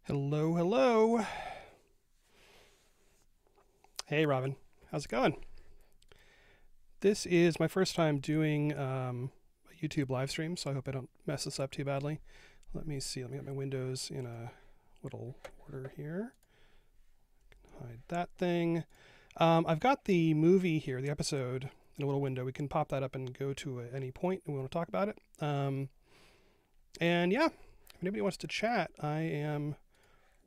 Hello, hello. Hey, Robin. How's it going? This is my first time doing a YouTube live stream, so I hope I don't mess this up too badly. Let me see. Let me get my windows in a little order here. Hide that thing. I've got the movie here, the episode, in a little window. We can pop that up and go to at any point and we want to talk about it. And yeah, if anybody wants to chat, I am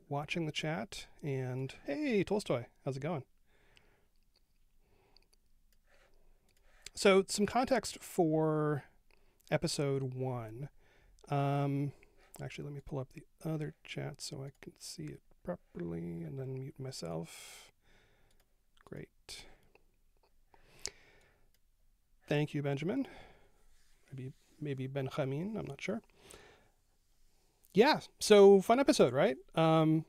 watching the chat. And hey, Tolstoy, how's it going? So, some context for episode one. Actually, let me pull up the other chat so I can see it properly and then mute myself. Great. Thank you, Benjamin. Maybe Benjamin, I'm not sure. Yeah, so fun episode, right? One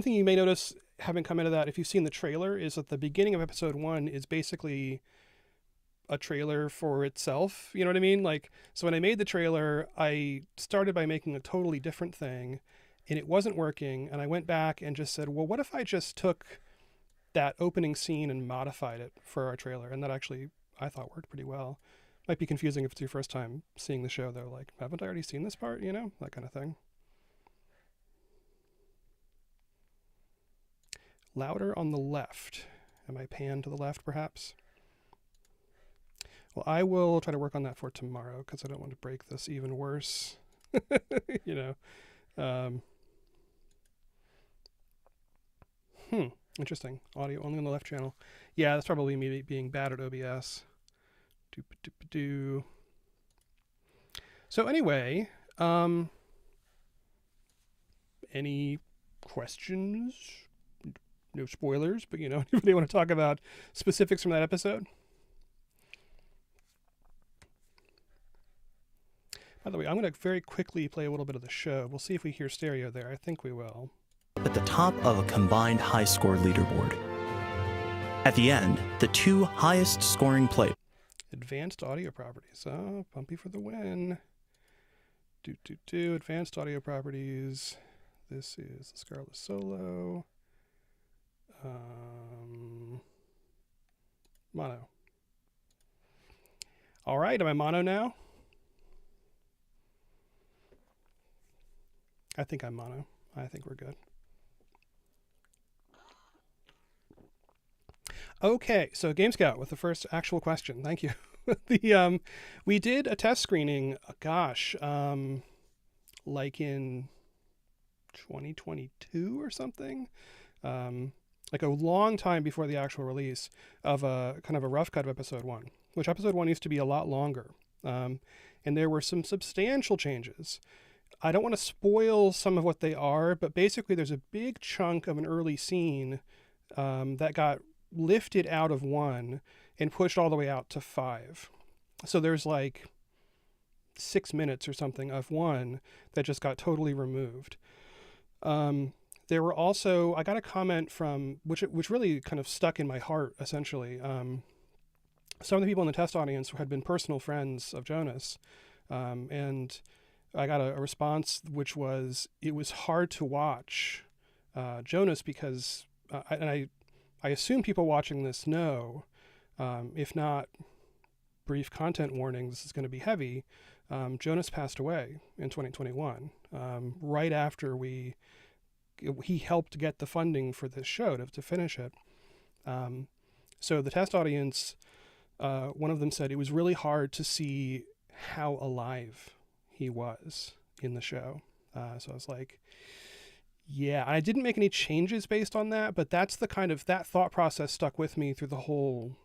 thing you may notice having come into that, if you've seen the trailer, is that the beginning of episode one is basically a trailer for itself. You know what I mean? Like, so when I made the trailer, I started by making a totally different thing and it wasn't working. And I went back and just said, well, what if I just took that opening scene and modified it for our trailer? And that actually, I thought, worked pretty well. Might be confusing if it's your first time seeing the show, though. Like, haven't I already seen this part? You know, that kind of thing. Louder on the left. Am I panned to the left, perhaps? Well, I will try to work on that for tomorrow because I don't want to break this even worse. you know. Um, Interesting. Audio only on the left channel. Yeah, that's probably me being bad at OBS. Doop-a-doop-a-doo. So anyway, any questions? No spoilers, but anybody want to talk about specifics from that episode? By the way, I'm going to very quickly play a little bit of the show. We'll see if we hear stereo there. I think we will. At the top of a combined high-score leaderboard. At the end, the two highest scoring players. Advanced audio properties. Oh, Pumpy for the win. Advanced audio properties. This is the Scarlet Solo. Mono. All right, am I mono now? I think I'm mono. I think we're good. Okay, so Game Scout with the first actual question. Thank you. We did a test screening, like in 2022 or something. Like a long time before the actual release of a kind of a rough cut of episode one, which episode one used to be a lot longer. And there were some substantial changes. I don't want to spoil some of what they are, but basically there's a big chunk of an early scene that got lifted out of one and pushed all the way out to 5. So there's like 6 minutes or something of one that just got totally removed. There were also, I got a comment from, which really kind of stuck in my heart, essentially. Some of the people in the test audience had been personal friends of Jonas. And I got a response which was, it was hard to watch Jonas because, I assume people watching this know, if not brief content warning, this is going to be heavy. Jonas passed away in 2021, right after he helped get the funding for this show to finish it. So the test audience, one of them said it was really hard to see how alive he was in the show. So I was like, yeah, I didn't make any changes based on that, but that's the kind of, that thought process stuck with me through the whole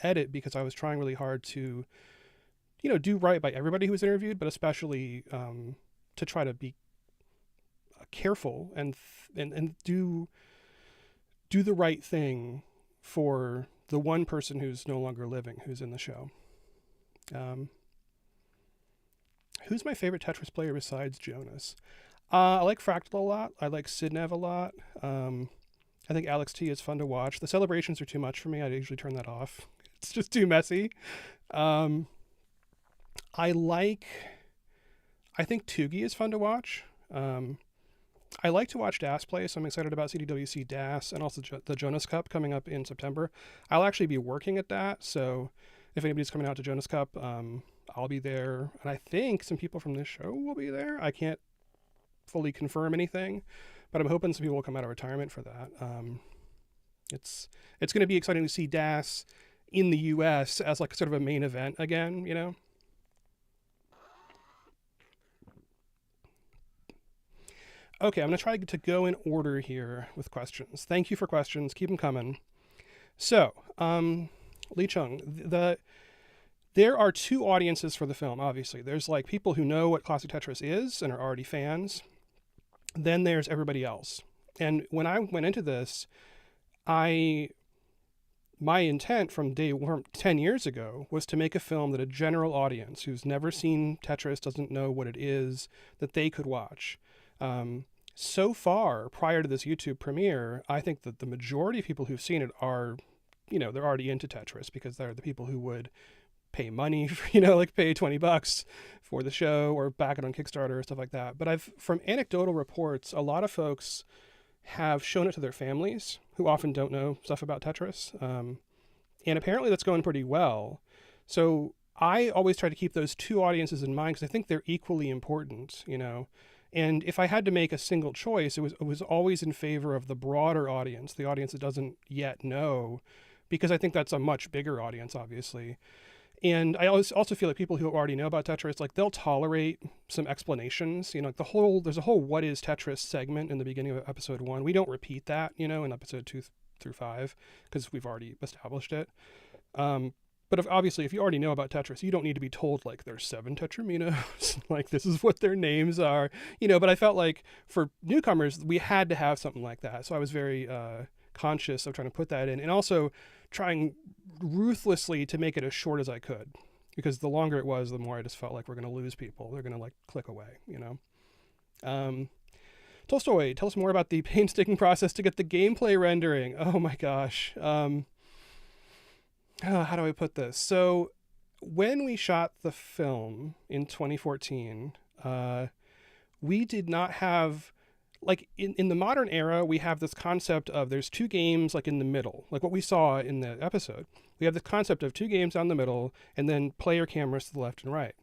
edit, because I was trying really hard to, do right by everybody who was interviewed, but especially to try to be careful and do the right thing for the one person who's no longer living, who's in the show. Who's my favorite Tetris player besides Jonas? I like Fractal a lot. I like Sidnev a lot. I think Alex T is fun to watch. The celebrations are too much for me. I usually turn that off. It's just too messy. I think Tugi is fun to watch. I like to watch DAS play, so I'm excited about CDWC DAS and also the Jonas Cup coming up in September. I'll actually be working at that, so if anybody's coming out to Jonas Cup, I'll be there. And I think some people from this show will be there. I can't fully confirm anything, but I'm hoping some people will come out of retirement for that. It's going to be exciting to see DAS in the U.S. as like sort of a main event again, you know? Okay, I'm going to try to go in order here with questions. Thank you for questions. Keep them coming. So, Lee Chung, there are two audiences for the film, obviously. There's like people who know what Classic Tetris is and are already fans. Then there's everybody else. And when I went into this, my intent from 10 years ago was to make a film that a general audience who's never seen Tetris, doesn't know what it is, that they could watch. So far, prior to this YouTube premiere, I think that the majority of people who've seen it are, they're already into Tetris because they're the people who would pay money, for, like pay $20 for the show or back it on Kickstarter or stuff like that. But from anecdotal reports, a lot of folks have shown it to their families who often don't know stuff about Tetris. And apparently that's going pretty well. So I always try to keep those two audiences in mind because I think they're equally important, And if I had to make a single choice, it was always in favor of the broader audience, the audience that doesn't yet know, because I think that's a much bigger audience, obviously. And I also feel like people who already know about Tetris, like they'll tolerate some explanations. There's a whole "What is Tetris" segment in the beginning of episode 1. We don't repeat that, in episode 2 through 5 because we've already established it. But obviously, if you already know about Tetris, you don't need to be told, like, there's 7 tetraminos, like, this is what their names are, But I felt like for newcomers, we had to have something like that. So I was very conscious of trying to put that in, and also trying ruthlessly to make it as short as I could. Because the longer it was, the more I just felt like we're going to lose people. They're going to, like, click away, Tolstoy, tell us more about the painstaking process to get the gameplay rendering. Oh, my gosh. How do I put this? So when we shot the film in 2014, we did not have, like in the modern era, we have this concept of there's 2 games like in the middle, like what we saw in the episode. We have the concept of 2 games down the middle and then player cameras to the left and right.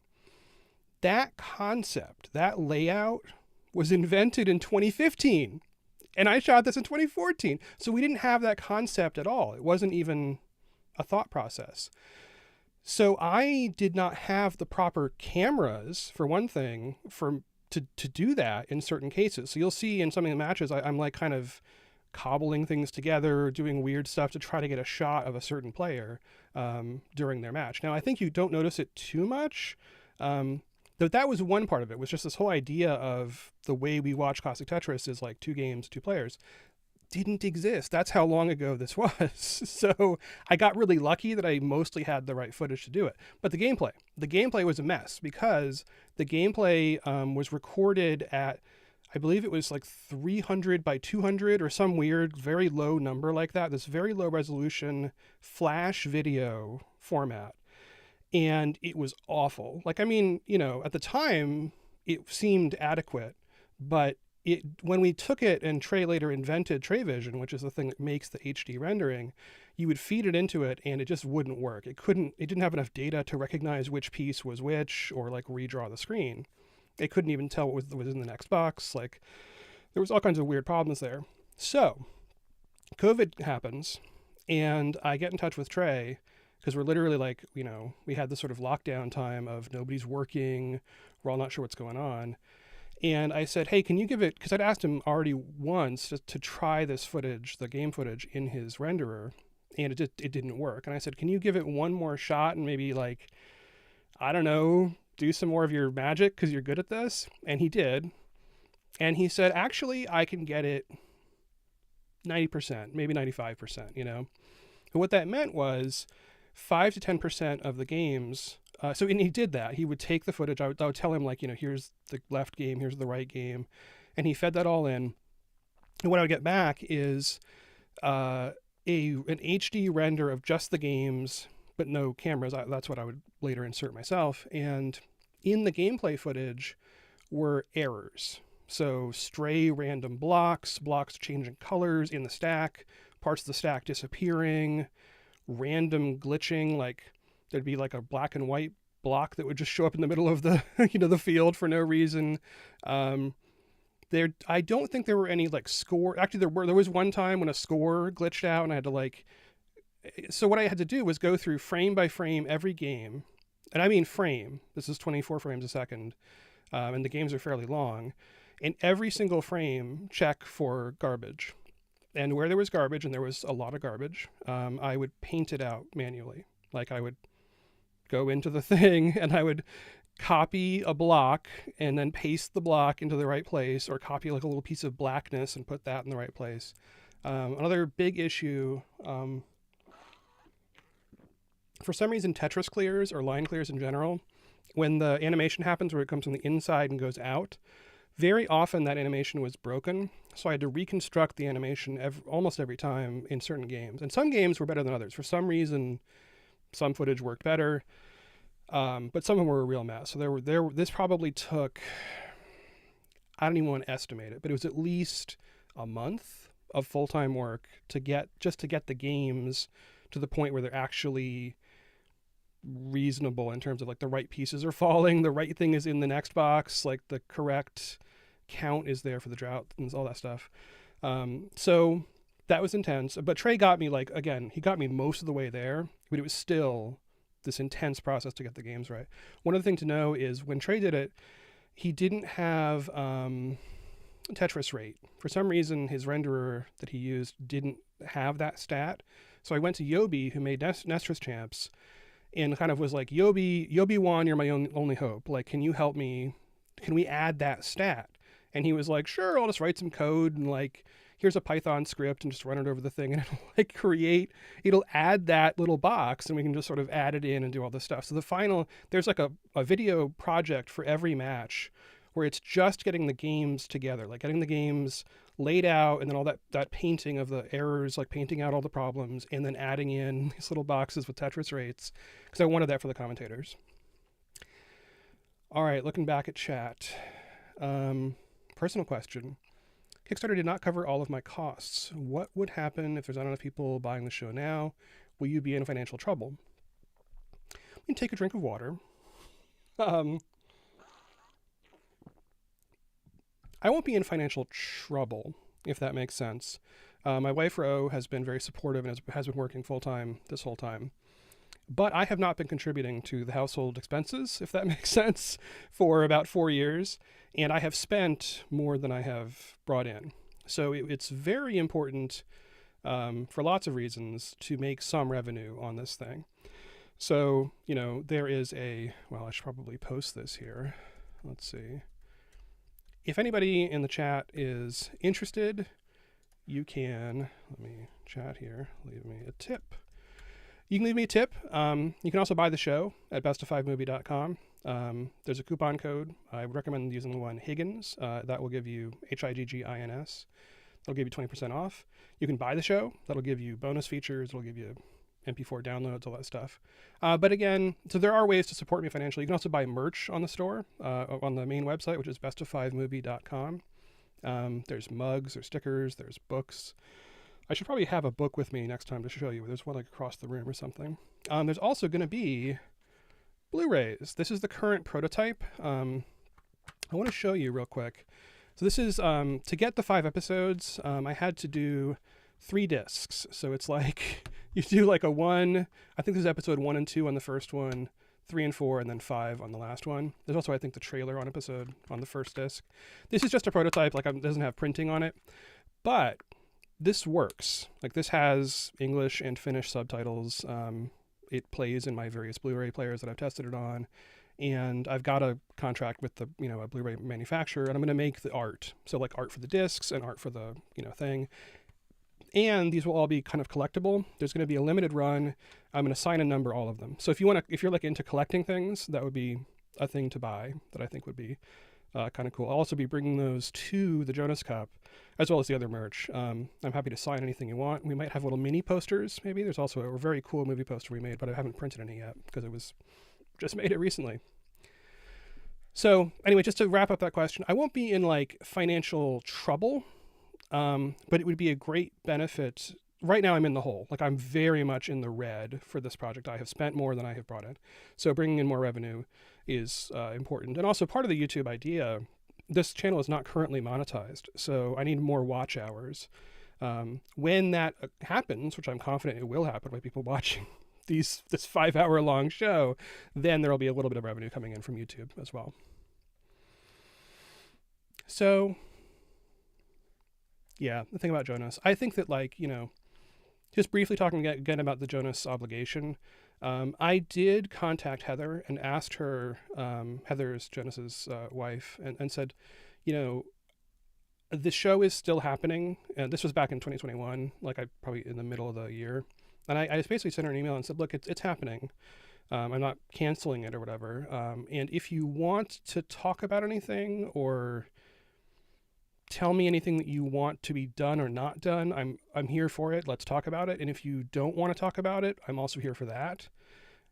That concept, that layout was invented in 2015 and I shot this in 2014. So we didn't have that concept at all. It wasn't even a thought process. So I did not have the proper cameras, for one thing, to do that in certain cases. So you'll see in some of the matches, I'm like kind of cobbling things together, doing weird stuff to try to get a shot of a certain player during their match. Now, I think you don't notice it too much, but that was one part of it, was just this whole idea of the way we watch Classic Tetris is like 2 games, 2 players. Didn't exist. That's how long ago this was. So I got really lucky that I mostly had the right footage to do it. But the gameplay was a mess because the gameplay was recorded at, I believe it was like 300 by 200 or some weird, very low number like that. This very low resolution flash video format. And it was awful. Like, I mean, at the time it seemed adequate, but when we took it and Trey later invented TreyVision, which is the thing that makes the HD rendering, you would feed it into it and it just wouldn't work. It didn't have enough data to recognize which piece was which or like redraw the screen. It couldn't even tell what was in the next box. Like, there was all kinds of weird problems there. So COVID happens and I get in touch with Trey because we're literally like, we had this sort of lockdown time of nobody's working. We're all not sure what's going on. And I said, hey, can you give it, because I'd asked him already once to try this footage, the game footage in his renderer, and it didn't work. And I said, can you give it one more shot and maybe like, I don't know, do some more of your magic because you're good at this? And he did. And he said, actually, I can get it 90%, maybe 95%, And what that meant was 5 to 10% of the games. And he did that. He would take the footage. I would tell him, like, here's the left game, here's the right game. And he fed that all in. And what I would get back is an HD render of just the games, but no cameras. That's what I would later insert myself. And in the gameplay footage were errors. So stray random blocks changing colors in the stack, parts of the stack disappearing, random glitching, like there'd be like a black and white block that would just show up in the middle of the the field for no reason. I don't think there were any like score. Actually, there was one time when a score glitched out, and I had to so what I had to do was go through frame by frame every game, and I mean frame. This is 24 frames a second, and the games are fairly long. In every single frame, check for garbage, and where there was garbage, and there was a lot of garbage, I would paint it out manually. Like I would go into the thing and I would copy a block and then paste the block into the right place, or copy like a little piece of blackness and put that in the right place. Another big issue, for some reason, Tetris clears or line clears in general, when the animation happens where it comes from the inside and goes out, very often that animation was broken. So I had to reconstruct the animation almost every time in certain games. And some games were better than others. For some reason, some footage worked better. But some of them were a real mess. So this probably took, I don't even want to estimate it, but it was at least a month of full-time work to get the games to the point where they're actually reasonable in terms of like the right pieces are falling, the right thing is in the next box, like the correct count is there for the drought and all that stuff. So that was intense. But Trey got me he got me most of the way there, but it was still this intense process to get the games right. One other thing to know is when Trey did it, he didn't have Tetris rate. For some reason, his renderer that he used didn't have that stat. So I went to Yobi, who made Netris Champs, and kind of was like, Yobi-wan, you're my only hope. Like, can you help me? Can we add that stat? And he was like, sure, I'll just write some code and like, here's a Python script and just run it over the thing, and it'll add that little box, and we can just sort of add it in and do all this stuff. So there's like a video project for every match where it's just getting the games together, like getting the games laid out, and then all that painting of the errors, like painting out all the problems, and then adding in these little boxes with Tetris rates, because I wanted that for the commentators. All right, looking back at chat. Personal question. Kickstarter did not cover all of my costs. What would happen if there's not enough people buying the show now? Will you be in financial trouble? You can take a drink of water. I won't be in financial trouble, if that makes sense. My wife, Ro, has been very supportive and has been working full-time this whole time. But I have not been contributing to the household expenses, if that makes sense, for about 4 years. And I have spent more than I have brought in. So it's very important, for lots of reasons, to make some revenue on this thing. So, there is I should probably post this here. Let's see. If anybody in the chat is interested, you can, let me chat here, leave me a tip. You can leave me a tip. You can also buy the show at bestof5movie.com. There's a coupon code. I would recommend using the one Higgins. That will give you Higgins. That'll give you 20% off. You can buy the show. That'll give you bonus features. It'll give you MP4 downloads, all that stuff. But again, so there are ways to support me financially. You can also buy merch on the store, on the main website, which is bestof5movie.com. There's mugs, there's stickers, there's books. I should probably have a book with me next time to show you. There's one like across the room or something. There's also going to be Blu-rays. This is the current prototype. I want to show you real quick. So this is, to get the 5 episodes, I had to do 3 discs. So it's like, you do like I think there's episode 1 and 2 on the first one, 3 and 4, and then 5 on the last one. There's also, I think, the trailer on the first disc. This is just a prototype, it doesn't have printing on it. But this works. Like, this has English and Finnish subtitles. It plays in my various Blu-ray players that I've tested it on. And I've got a contract with a Blu-ray manufacturer, and I'm going to make the art. So like art for the discs and art for the, thing. And these will all be kind of collectible. There's going to be a limited run. I'm going to sign and number all of them. So if you're like into collecting things, that would be a thing to buy that I think would be kind of cool. I'll also be bringing those to the Jonas Cup, as well as the other merch. I'm happy to sign anything you want. We might have little mini posters, maybe. There's also a very cool movie poster we made, but I haven't printed any yet because it was just made it recently. So anyway, just to wrap up that question, I won't be in like financial trouble, but it would be a great benefit. Right now I'm in the hole. Like I'm very much in the red for this project. I have spent more than I have brought in. So bringing in more revenue is important. And also part of the YouTube idea, this channel is not currently monetized. So I need more watch hours. When that happens, which I'm confident it will happen by people watching this 5-hour long show, then there'll be a little bit of revenue coming in from YouTube as well. So yeah, the thing about Jonas, I think that like, just briefly talking again about the Jonas obligation, I did contact Heather and asked her, Heather's Jonas's wife, and said, the show is still happening. This was back in 2021, like I probably in the middle of the year. And I just basically sent her an email and said, look, it's happening. I'm not canceling it or whatever. And if you want to talk about anything or tell me anything that you want to be done or not done, I'm here for it. Let's talk about it. And if you don't want to talk about it, I'm also here for that.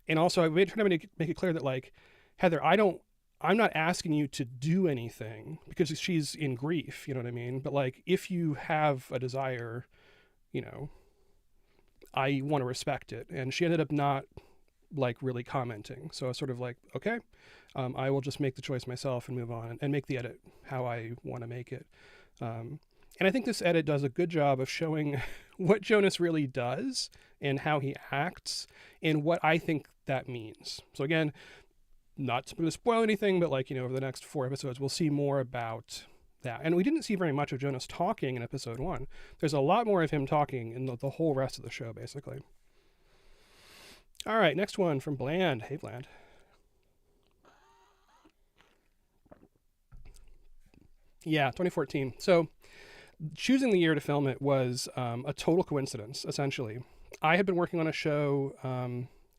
And also I made trying to make it clear that like, Heather, I'm not asking you to do anything because she's in grief, you know what I mean? But like, if you have a desire, I want to respect it. And she ended up not like really commenting. So I was sort of like, okay, I will just make the choice myself and move on and make the edit how I want to make it. And I think this edit does a good job of showing what Jonas really does and how he acts and what I think that means. So again, not to spoil anything, but like, over the next 4 episodes, we'll see more about that. And we didn't see very much of Jonas talking in episode 1. There's a lot more of him talking in the whole rest of the show, basically. All right, next one from Bland. Hey, Bland. Yeah, 2014. So choosing the year to film it was a total coincidence, essentially. I had been working on a show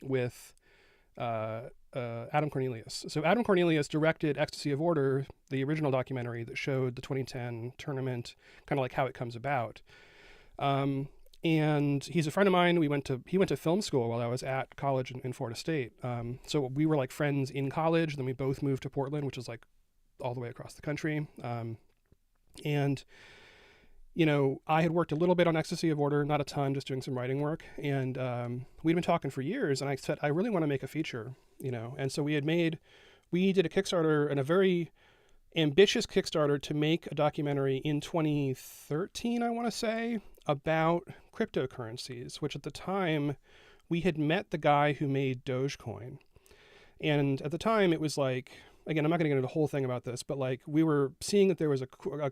with Adam Cornelius. So Adam Cornelius directed Ecstasy of Order, the original documentary that showed the 2010 tournament, kind of like how it comes about. And he's a friend of mine. He went to film school while I was at college in Florida State. So we were like friends in college. Then we both moved to Portland, which is like all the way across the country. And I had worked a little bit on Ecstasy of Order, not a ton, just doing some writing work. And we'd been talking for years. And I said, I really want to make a feature, And so we did a Kickstarter, and a very ambitious Kickstarter to make a documentary in 2013, I want to say, about cryptocurrencies, which at the time we had met the guy who made Dogecoin. And at the time it was like, again, I'm not going to get into the whole thing about this, but like we were seeing that there was a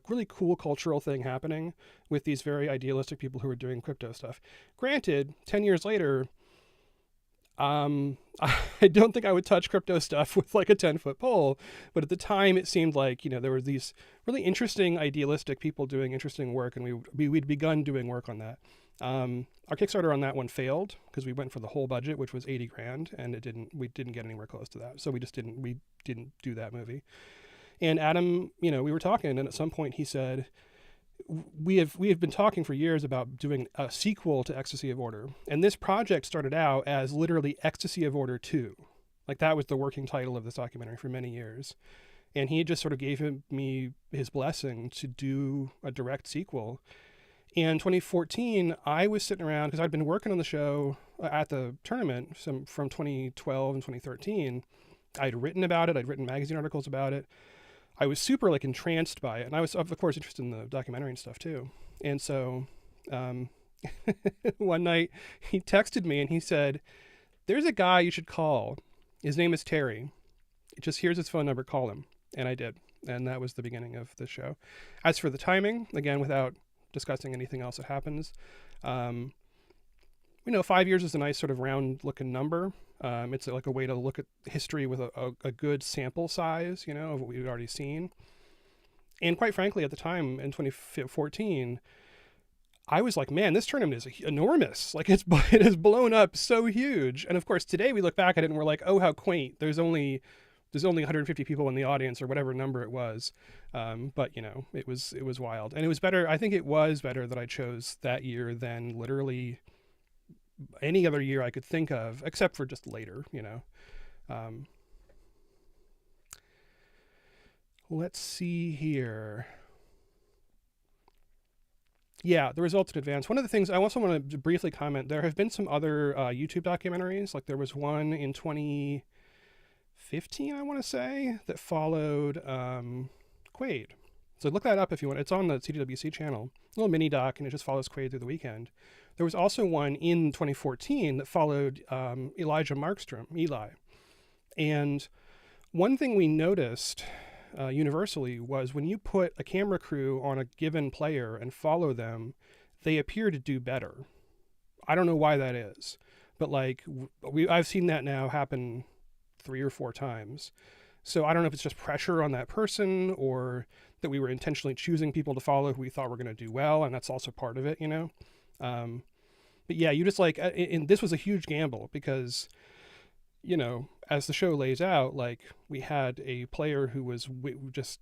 really cool cultural thing happening with these very idealistic people who were doing crypto stuff. Granted, 10 years later, I don't think I would touch crypto stuff with like a 10-foot pole, but at the time it seemed like, there were these really interesting, idealistic people doing interesting work, and we'd begun doing work on that. Our Kickstarter on that one failed because we went for the whole budget, which was $80,000, and we didn't get anywhere close to that. So we didn't do that movie. And Adam, we were talking, and at some point he said, we have been talking for years about doing a sequel to Ecstasy of Order. And this project started out as literally Ecstasy of Order 2. Like that was the working title of this documentary for many years. And he just sort of gave me his blessing to do a direct sequel. In 2014, I was sitting around because I'd been working on the show at the tournament from 2012 and 2013. I'd written about it. I'd written magazine articles about it. I was super like entranced by it. And I was, of course, interested in the documentary and stuff too. And so one night he texted me and he said, there's a guy you should call. His name is Terry. Just here's his phone number. Call him. And I did. And that was the beginning of the show. As for the timing, again, without discussing anything else that happens, 5 years is a nice sort of round looking number. It's like a way to look at history with a good sample size, of what we've already seen. And quite frankly, at the time in 2014, I was like, man, this tournament is enormous. Like it has blown up so huge. And of course, today we look back at it and we're like, oh, how quaint. There's only 150 people in the audience or whatever number it was. But it was wild. And it was better. I think it was better that I chose that year than literally any other year I could think of, except for just later, Let's see here. Yeah, the results in advance. One of the things I also want to briefly comment, there have been some other YouTube documentaries. Like there was one in 2015, I want to say, that followed Quaid. So look that up if you want. It's on the CWC channel. A little mini doc, and it just follows Quaid through the weekend. There was also one in 2014 that followed Elijah Markstrom, Eli. And one thing we noticed universally was when you put a camera crew on a given player and follow them, they appear to do better. I don't know why that is, but like I've seen that now happen 3 or 4 times. So I don't know if it's just pressure on that person or that we were intentionally choosing people to follow who we thought were going to do well, and that's also part of it, you know. But yeah, you just like, and this was a huge gamble because, you know, as the show lays out, like we had a player who was just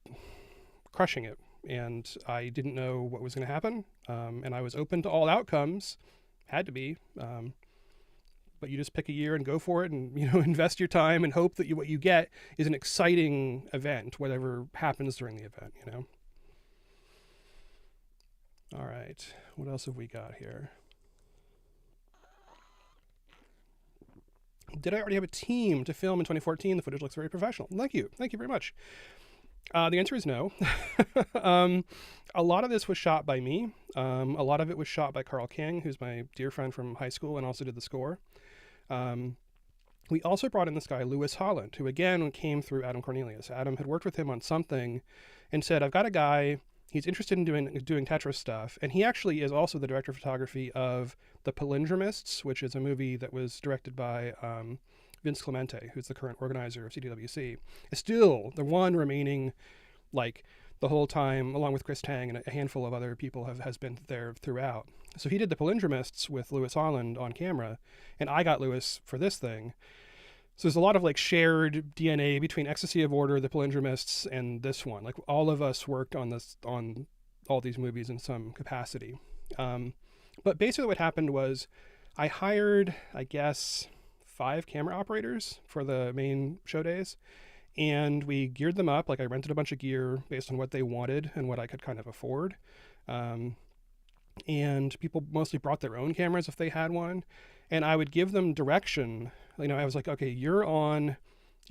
crushing it, and I didn't know what was going to happen, and I was open to all outcomes, had to be, but you just pick a year and go for it, and you know, invest your time and hope that what you get is an exciting event, whatever happens during the event, you know. All right, what else have we got here? Did I already have a team to film in 2014? The footage looks very professional. Thank you very much. The answer is no. A lot of this was shot by me. A lot of it was shot by Carl King, who's my dear friend from high school and also did the score. We also brought in this guy, Lewis Holland, who again came through Adam Cornelius. Adam had worked with him on something and said, I've got a guy, he's interested in doing Tetris stuff. And he actually is also the director of photography of The Palindromists, which is a movie that was directed by Vince Clemente, who's the current organizer of CWC. It's still the one remaining, like, the whole time, along with Chris Tang and a handful of other people has been there throughout. So he did The Palindromists with Lewis Holland on camera, and I got Lewis for this thing. So there's a lot of like shared DNA between Ecstasy of Order, The Palindromists, and this one. Like all of us worked on all these movies in some capacity. But basically what happened was I hired, I guess, 5 camera operators for the main show days, and we geared them up. Like I rented a bunch of gear based on what they wanted and what I could kind of afford. And people mostly brought their own cameras if they had one, and I would give them direction. You know, I was like, okay, you're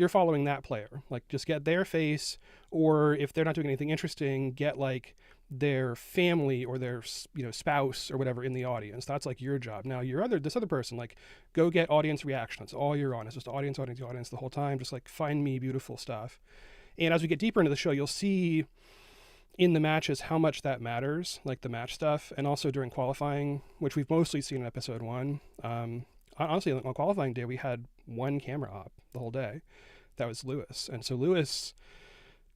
following that player, like just get their face, or if they're not doing anything interesting, get like their family or their, you know, spouse or whatever in the audience. That's like your job. Now this other person, like go get audience reaction. That's all you're on. It's just audience the whole time. Just like find me beautiful stuff. And as we get deeper into the show, you'll see in the matches how much that matters, like the match stuff, and also during qualifying, which we've mostly seen in episode 1. Honestly, on qualifying day, we had 1 camera op the whole day. That was Lewis. And so Lewis,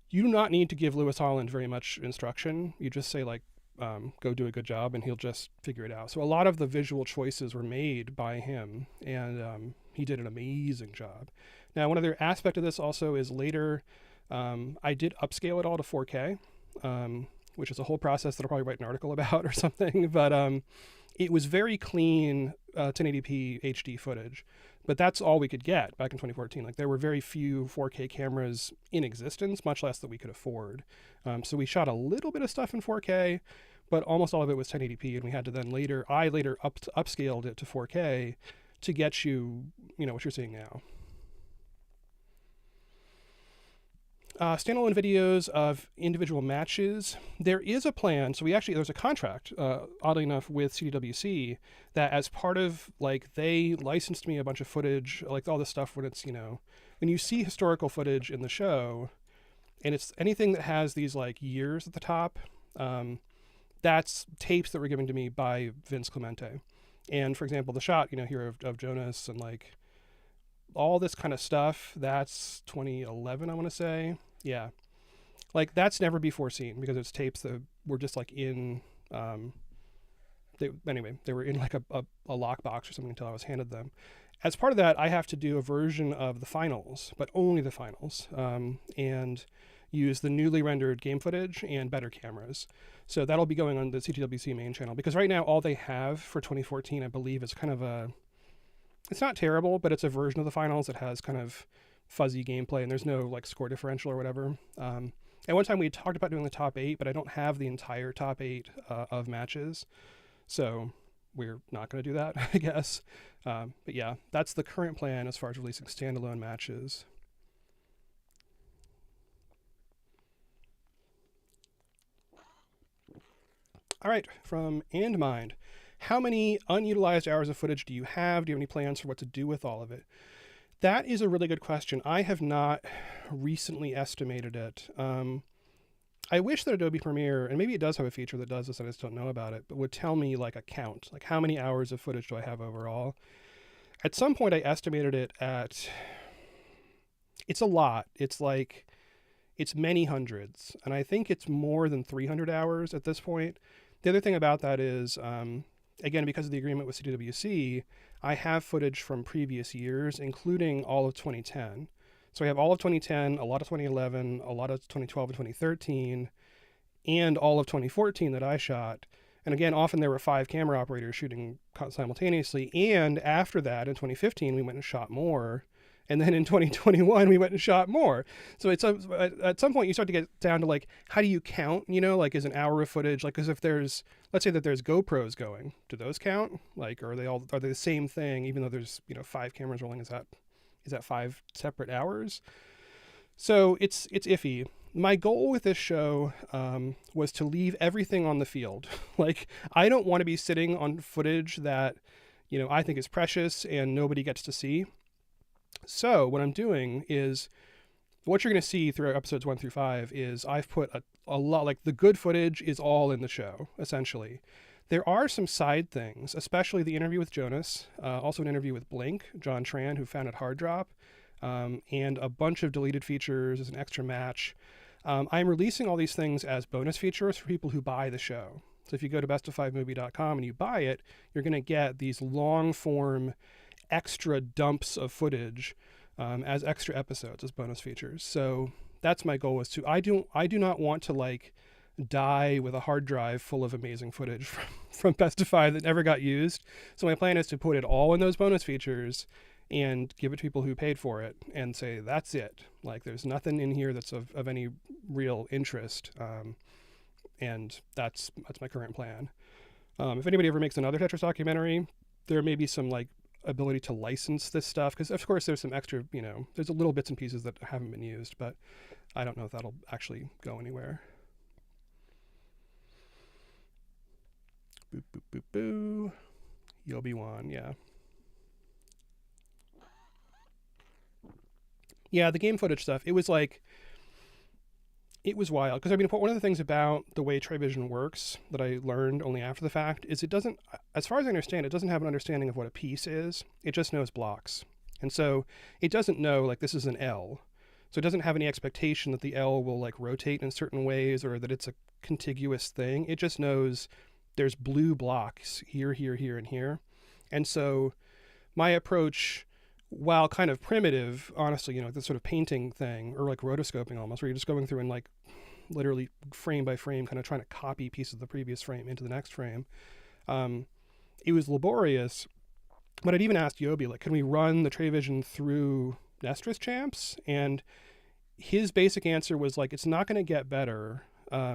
you do not need to give Lewis Holland very much instruction. You just say like, go do a good job, and he'll just figure it out. So a lot of the visual choices were made by him, and he did an amazing job. Now, one other aspect of this also is later, I did upscale it all to 4K. Which is a whole process that I'll probably write an article about or something, but it was very clean 1080p HD footage, but that's all we could get back in 2014. Like there were very few 4K cameras in existence, much less that we could afford. So we shot a little bit of stuff in 4K, but almost all of it was 1080p, and we had to then I later upscaled it to 4K to get you know, what you're seeing now. Standalone videos of individual matches. There is a plan. So there's a contract, oddly enough, with CWC that as part of, like, they licensed me a bunch of footage, like all this stuff when it's, you know, when you see historical footage in the show and it's anything that has these like years at the top, that's tapes that were given to me by Vince Clemente. And for example, the shot, you know, here of Jonas and like all this kind of stuff, that's 2011, I want to say. Yeah. Like that's never before seen because it's tapes that were just like in, they were in like a lockbox or something until I was handed them. As part of that, I have to do a version of the finals, but only the finals, and use the newly rendered game footage and better cameras. So that'll be going on the CTWC main channel, because right now all they have for 2014, I believe, is kind of it's not terrible, but it's a version of the finals that has kind of fuzzy gameplay, and there's no like score differential or whatever. At one time we talked about doing the top 8, but I don't have the entire top 8 of matches, so we're not going to do that, I guess. But yeah, that's the current plan as far as releasing standalone matches. All right, from And Mind. How many unutilized hours of footage do you have? Do you have any plans for what to do with all of it? That is a really good question. I have not recently estimated it. I wish that Adobe Premiere, and maybe it does have a feature that does this, and I just don't know about it, but would tell me like a count, like how many hours of footage do I have overall? At some point I estimated it at, it's a lot. It's many hundreds, and I think it's more than 300 hours at this point. The other thing about that is, again, because of the agreement with CWC, I have footage from previous years, including all of 2010. So I have all of 2010, a lot of 2011, a lot of 2012 and 2013, and all of 2014 that I shot. And again, often there were 5 camera operators shooting simultaneously. And after that, in 2015, we went and shot more. And then in 2021, we went and shot more. So it's at some point you start to get down to like, how do you count? You know, like is an hour of footage, like, because if there's, let's say that there's GoPros going, do those count? Like, are they the same thing? Even though there's 5 cameras rolling, is that 5 separate hours? So it's iffy. My goal with this show was to leave everything on the field. Like, I don't want to be sitting on footage that I think is precious and nobody gets to see. So what I'm doing is, what you're going to see through episodes 1 through 5 is I've put a lot, like the good footage is all in the show, essentially. There are some side things, especially the interview with Jonas, also an interview with Blink, John Tran, who founded Hard Drop, and a bunch of deleted features as an extra match. I'm releasing all these things as bonus features for people who buy the show. So if you go to bestof5movie.com and you buy it, you're going to get these long form extra dumps of footage as extra episodes, as bonus features. So that's my goal, is to, I do not want to like die with a hard drive full of amazing footage from Best of 5 that never got used. So my plan is to put it all in those bonus features and give it to people who paid for it and say, that's it. Like, there's nothing in here that's of any real interest. And that's my current plan. If anybody ever makes another Tetris documentary, there may be some like ability to license this stuff, because of course there's some extra, there's a little bits and pieces that haven't been used, but I don't know if that'll actually go anywhere. Boop, boop, boop, boo. Yobi-Wan, yeah. Yeah, the game footage stuff, it was wild. Because, I mean, one of the things about the way Trivision works that I learned only after the fact is it doesn't, as far as I understand, it doesn't have an understanding of what a piece is. It just knows blocks. And so it doesn't know, like, this is an L. So it doesn't have any expectation that the L will, like, rotate in certain ways or that it's a contiguous thing. It just knows there's blue blocks here, here, here, and here. And so my approach, while kind of primitive, honestly, this sort of painting thing, or like rotoscoping almost, where you're just going through and like literally frame by frame, kind of trying to copy pieces of the previous frame into the next frame. It was laborious, but I'd even asked Yobi, like, can we run the Trivision through Nestris champs? And his basic answer was like, it's not going to get better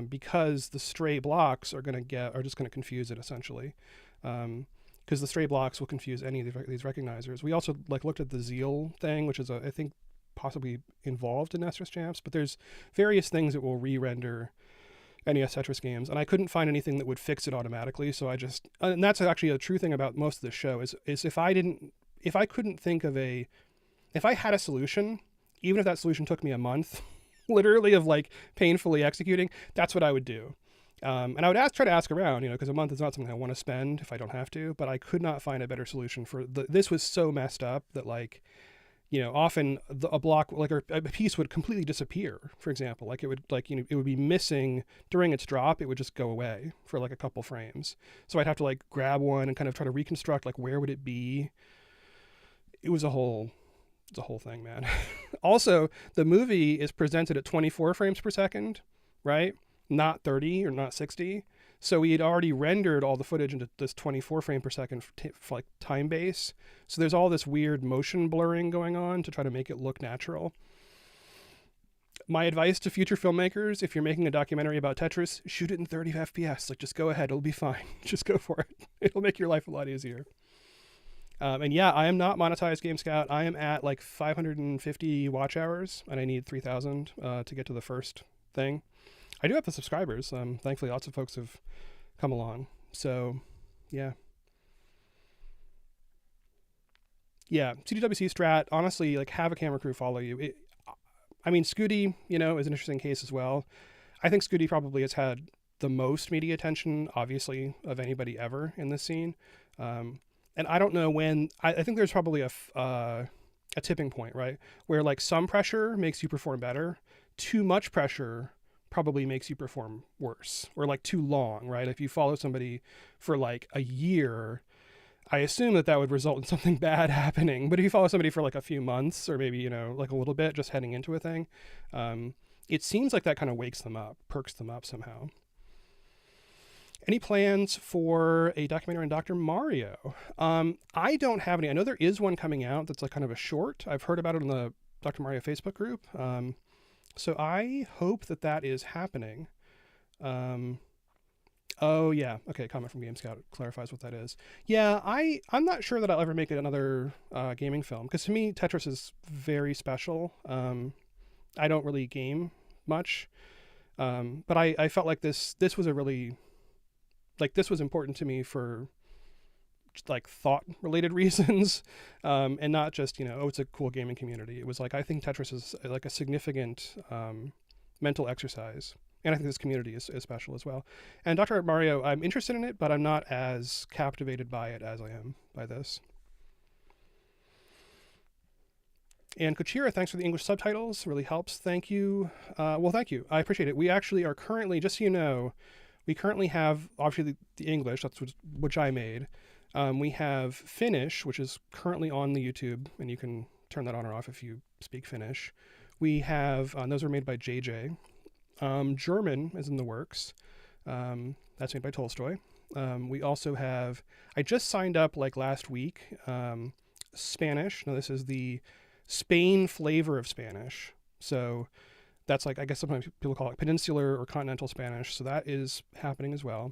because the stray blocks are just going to confuse it essentially. Because the stray blocks will confuse any of these recognizers. We also looked at the Zeal thing, which is I think possibly involved in Nestris champs, but there's various things that will re-render NES Tetris games, and I couldn't find anything that would fix it automatically. So and that's actually a true thing about most of the show is if I had a solution, even if that solution took me a month, literally of like painfully executing, that's what I would do. And I would try to ask around, because a month is not something I want to spend if I don't have to, but I could not find a better solution for this was so messed up that often a block, like a piece would completely disappear, for example, like it would be missing during its drop. It would just go away for like a couple frames. So I'd have to like grab one and kind of try to reconstruct, like, where would it be? It was a whole thing, man. Also, the movie is presented at 24 frames per second, right? Not 30 or not 60. So we had already rendered all the footage into this 24 frame per second for like time base. So there's all this weird motion blurring going on to try to make it look natural. My advice to future filmmakers, if you're making a documentary about Tetris, shoot it in 30 FPS. Like, just go ahead. It'll be fine. Just go for it. It'll make your life a lot easier. And yeah, I am not monetized Game Scout. I am at like 550 watch hours, and I need 3,000 to get to the first thing. I do have the subscribers. Thankfully, lots of folks have come along. So, yeah. Yeah, CDWC strat, honestly, like, have a camera crew follow you. Scooty, is an interesting case as well. I think Scooty probably has had the most media attention, obviously, of anybody ever in this scene. And I don't know when, I think there's probably a tipping point, right? Where like some pressure makes you perform better. Too much pressure probably makes you perform worse, or like too long, right? If you follow somebody for like a year, I assume that would result in something bad happening. But if you follow somebody for like a few months, or maybe, like a little bit, just heading into a thing, it seems like that kind of wakes them up, perks them up somehow. Any plans for a documentary on Dr. Mario? I don't have any. I know there is one coming out that's like kind of a short. I've heard about it in the Dr. Mario Facebook group. So I hope that is happening. Oh yeah. Okay. Comment from Game Scout clarifies what that is. Yeah. I'm not sure that I'll ever make another gaming film, because to me, Tetris is very special. I don't really game much. But I felt like this was a really, like, this was important to me for like thought related reasons, and not just, it's a cool gaming community. It was like, I think Tetris is like a significant mental exercise, and I think this community is special as well. And Dr. Mario, I'm interested in it, but I'm not as captivated by it as I am by this. And Kochira, thanks for the English subtitles. Really helps. Thank you. Well, thank you. I appreciate it. We actually are currently, just so you know, we currently have, obviously, the English, that's which I made. We have Finnish, which is currently on the YouTube, and you can turn that on or off if you speak Finnish. We have, those are made by JJ. German is in the works. That's made by Tolstoy. We also have, I just signed up like last week, Spanish. Now this is the Spain flavor of Spanish. So that's like, I guess sometimes people call it peninsular or continental Spanish. So that is happening as well.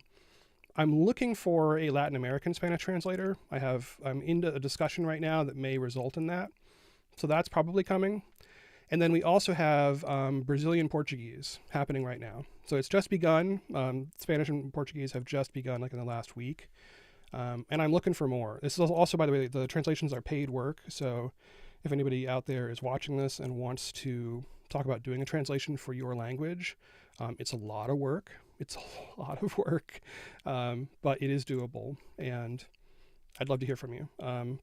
I'm looking for a Latin American Spanish translator. I'm into a discussion right now that may result in that. So that's probably coming. And then we also have Brazilian Portuguese happening right now. So it's just begun. Spanish and Portuguese have just begun like in the last week. And I'm looking for more. This is also, by the way, the translations are paid work. So if anybody out there is watching this and wants to talk about doing a translation for your language, it's a lot of work. It's a lot of work, but it is doable, and I'd love to hear from you.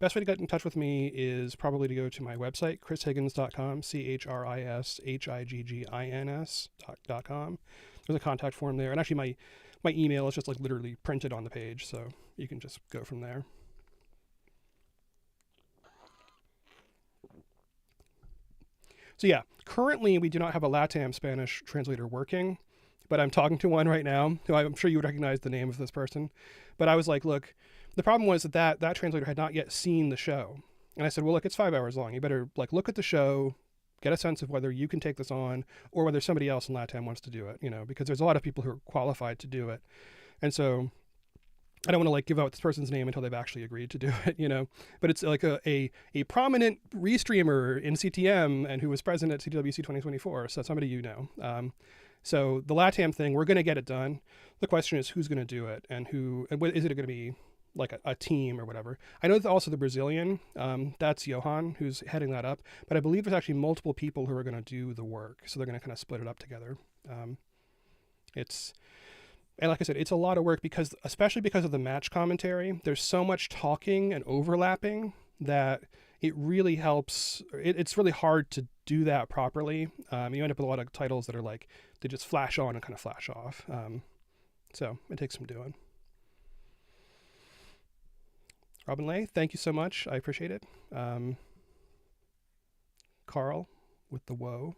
Best way to get in touch with me is probably to go to my website, chrishiggins.com, CHRISHIGGINS.com. There's a contact form there, and actually my email is just like literally printed on the page, so you can just go from there. So yeah, currently we do not have a LATAM Spanish translator working, but I'm talking to one right now, who I'm sure you would recognize the name of this person. But I was like, look, the problem was that translator had not yet seen the show. And I said, well, look, it's 5 hours long. You better like look at the show, get a sense of whether you can take this on or whether somebody else in LATAM wants to do it, because there's a lot of people who are qualified to do it. And so I don't want to like give out this person's name until they've actually agreed to do it, but it's like a prominent restreamer in CTM and who was present at CWC 2024. So somebody, so the LATAM thing, we're going to get it done. The question is who's going to do it, and is it going to be like a team or whatever. I know that also the Brazilian, that's Johan who's heading that up, but I believe there's actually multiple people who are going to do the work. So they're going to kind of split it up together. And like I said, it's a lot of work especially because of the match commentary. There's so much talking and overlapping that it really helps. It's really hard to do that properly. You end up with a lot of titles that are like, they just flash on and kind of flash off. So it takes some doing. Robin Lay, thank you so much. I appreciate it. Carl with the woe.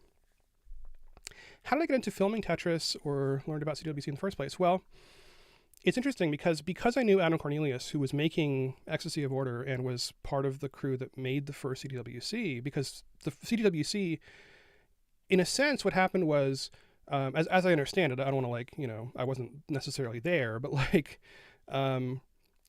How did I get into filming Tetris or learned about CWC in the first place? Well, it's interesting because I knew Adam Cornelius, who was making Ecstasy of Order and was part of the crew that made the first CWC, because the CWC in a sense, what happened was, as I understand it, I don't want to like, I wasn't necessarily there, but like,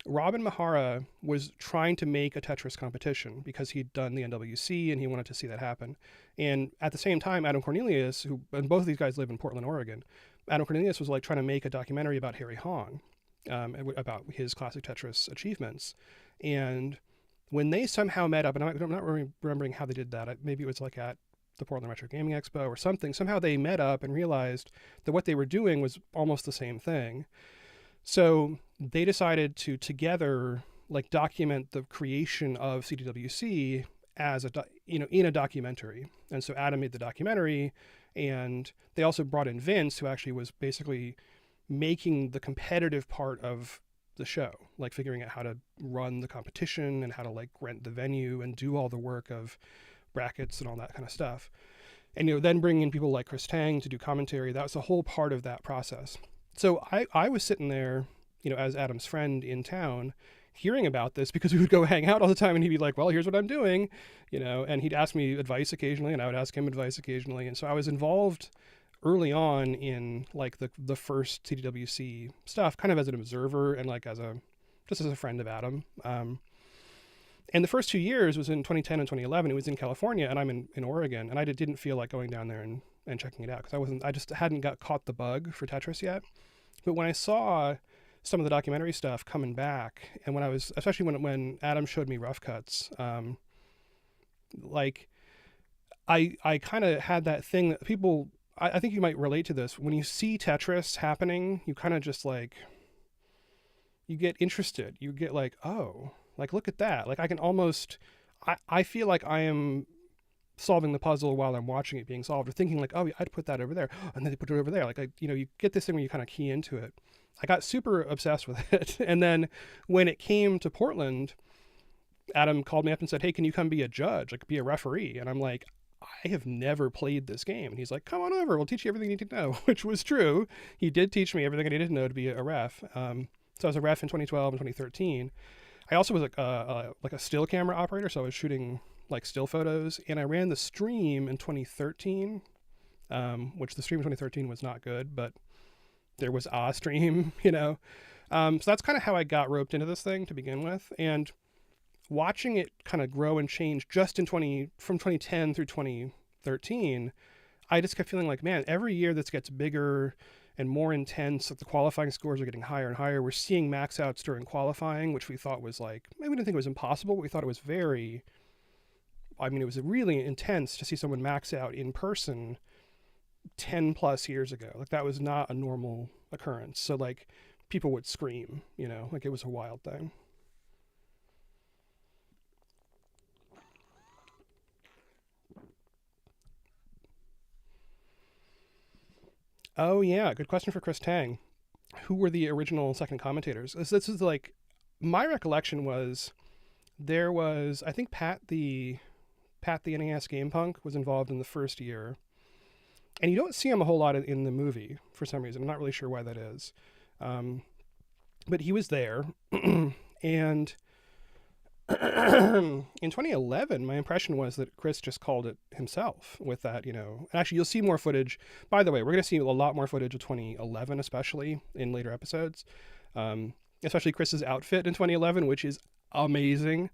Robin Mahara was trying to make a Tetris competition because he'd done the NWC and he wanted to see that happen. And at the same time, Adam Cornelius, and both of these guys live in Portland, Oregon, Adam Cornelius was like trying to make a documentary about Harry Hong, about his classic Tetris achievements. And when they somehow met up, and I'm not remembering how they did that. Maybe it was like at the Portland Retro Gaming Expo or something. Somehow they met up and realized that what they were doing was almost the same thing. So they decided to together like document the creation of CDWC as in a documentary. And so Adam made the documentary, and they also brought in Vince, who actually was basically making the competitive part of the show, like figuring out how to run the competition and how to like rent the venue and do all the work of brackets and all that kind of stuff. And then bringing in people like Chris Tang to do commentary. That was a whole part of that process. So I was sitting there, as Adam's friend in town, hearing about this because we would go hang out all the time, and he'd be like, well, here's what I'm doing, and he'd ask me advice occasionally, and I would ask him advice occasionally. And so I was involved early on in like the first CDWC stuff, kind of as an observer and like just as a friend of Adam. And the first 2 years was in 2010 and 2011. It was in California, and I'm in Oregon, and I didn't feel like going down there and checking it out because I just hadn't caught the bug for Tetris yet. But when I saw some of the documentary stuff coming back, and especially when Adam showed me rough cuts, like I kind of had that thing that people, I think you might relate to this. When you see Tetris happening, you kind of just like, you get interested. You get like, oh, like, look at that. Like I can almost, I feel like I am solving the puzzle while I'm watching it being solved, or thinking like, oh, I'd put that over there. And then they put it over there. Like, you get this thing where you kind of key into it. I got super obsessed with it. And then when it came to Portland, Adam called me up and said, hey, can you come be a judge, like be a referee? And I'm like, I have never played this game. And he's like, come on over. We'll teach you everything you need to know, which was true. He did teach me everything I needed to know to be a ref. So I was a ref in 2012 and 2013. I also was like a still camera operator. So I was shooting like still photos, and I ran the stream in 2013, which the stream in 2013 was not good, but there was a stream, so that's kind of how I got roped into this thing to begin with. And watching it kind of grow and change just from 2010 through 2013, I just kept feeling like, man, every year this gets bigger and more intense. The qualifying scores are getting higher and higher. We're seeing max outs during qualifying, which we thought was like, maybe we didn't think it was impossible, but we thought it was it was really intense to see someone max out in person 10 plus years ago. Like that was not a normal occurrence. So like people would scream, like it was a wild thing. Oh yeah, good question for Chris Tang. Who were the original second commentators? This is like, my recollection was there was, I think Pat the NES Game Punk was involved in the first year. And you don't see him a whole lot in the movie for some reason. I'm not really sure why that is. But he was there. And in 2011, my impression was that Chris just called it himself with that, Actually, you'll see more footage. By the way, we're going to see a lot more footage of 2011, especially in later episodes. Especially Chris's outfit in 2011, which is amazing.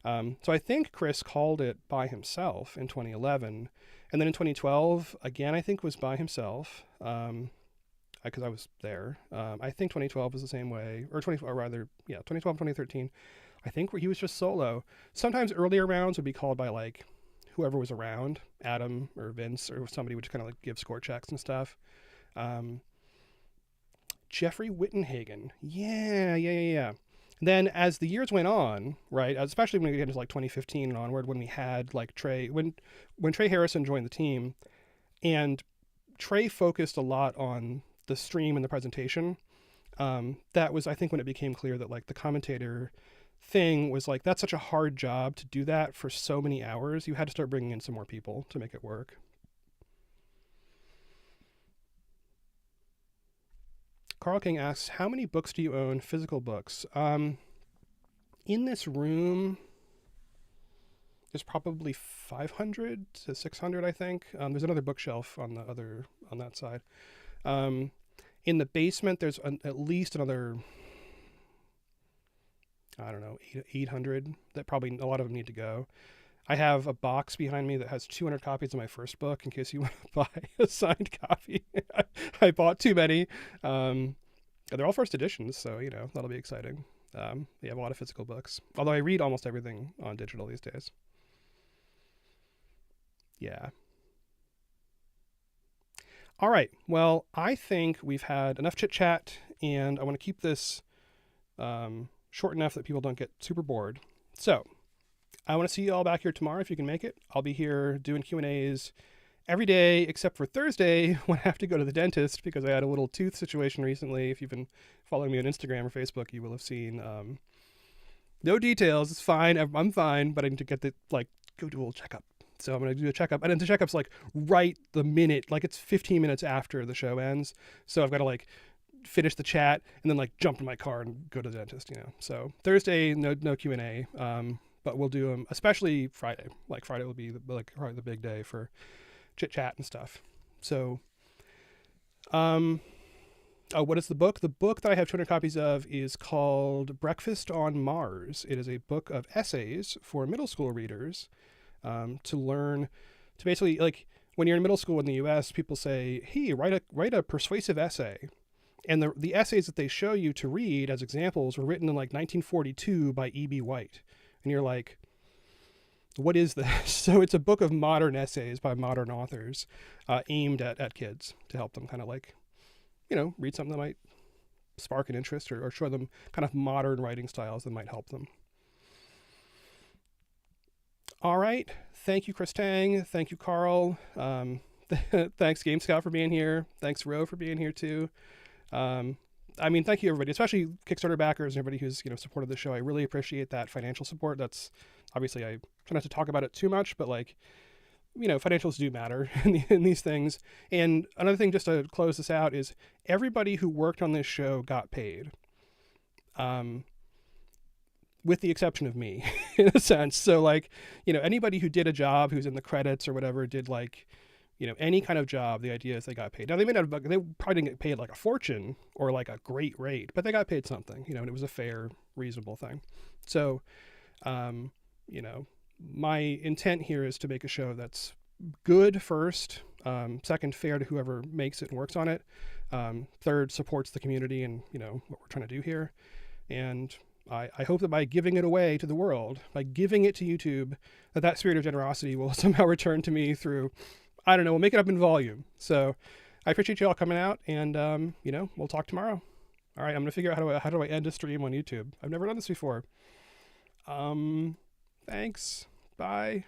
So I think Chris called it by himself in 2011. And then in 2012, again, I think was by himself, because I was there. I think 2012 was the same way, or 2012, 2013. I think he was just solo. Sometimes earlier rounds would be called by like whoever was around, Adam or Vince, or somebody would just kind of like give score checks and stuff. Jeffrey Wittenhagen. Yeah. Then as the years went on, right, especially when we get into like 2015 and onward, when we had like Trey, when Trey Harrison joined the team, and Trey focused a lot on the stream and the presentation, that was, I think, when it became clear that like the commentator thing was like, that's such a hard job to do that for so many hours. You had to start bringing in some more people to make it work. Carl King asks, how many books do you own, physical books? In this room, There's probably 500 to 600, I think. There's another bookshelf on that side. In the basement, there's at least another, I don't know, 800 that probably a lot of them need to go. I have a box behind me that has 200 copies of my first book in case you want to buy a signed copy. I bought too many. They're all first editions, so, that'll be exciting. We have a lot of physical books, although I read almost everything on digital these days. Yeah. All right. Well, I think we've had enough chit chat, and I want to keep this short enough that people don't get super bored. So I want to see you all back here tomorrow if you can make it. I'll be here doing Q&As every day except for Thursday when I have to go to the dentist because I had a little tooth situation recently. If you've been following me on Instagram or Facebook, you will have seen no details. It's fine. I'm fine, but I need to get go do a little checkup. So I'm going to do a checkup. And then the checkup's right the minute, it's 15 minutes after the show ends. So I've got to finish the chat and then jump in my car and go to the dentist, So Thursday, no Q&A. But we'll do them, especially Friday. Friday will be probably the big day for chit chat and stuff. So, what is the book? The book that I have 200 copies of is called Breakfast on Mars. It is a book of essays for middle school readers to learn to basically, when you're in middle school in the U.S., people say, hey, write a persuasive essay. And the essays that they show you to read as examples were written in 1942 by E.B. White. And you're like, what is this? So it's a book of modern essays by modern authors aimed at kids to help them kind of read something that might spark an interest or show them kind of modern writing styles that might help them. All right. Thank you, Chris Tang. Thank you, Carl. Thanks, Game Scout, for being here. Thanks, Ro, for being here, too. Thank you, everybody, especially Kickstarter backers and everybody who's, supported the show. I really appreciate that financial support. That's obviously, I try not to talk about it too much, but financials do matter in these things. And another thing, just to close this out, is everybody who worked on this show got paid. With the exception of me, in a sense. So anybody who did a job, who's in the credits or whatever, did any kind of job, the idea is they got paid. Now they probably didn't get paid a fortune or a great rate, but they got paid something, and it was a fair, reasonable thing. So, my intent here is to make a show that's good first, second, fair to whoever makes it and works on it. Third, supports the community and, what we're trying to do here. And I hope that by giving it away to the world, by giving it to YouTube, that spirit of generosity will somehow return to me through, I don't know, we'll make it up in volume. So I appreciate you all coming out, and, we'll talk tomorrow. All right, I'm going to figure out how do I end a stream on YouTube. I've never done this before. Thanks. Bye.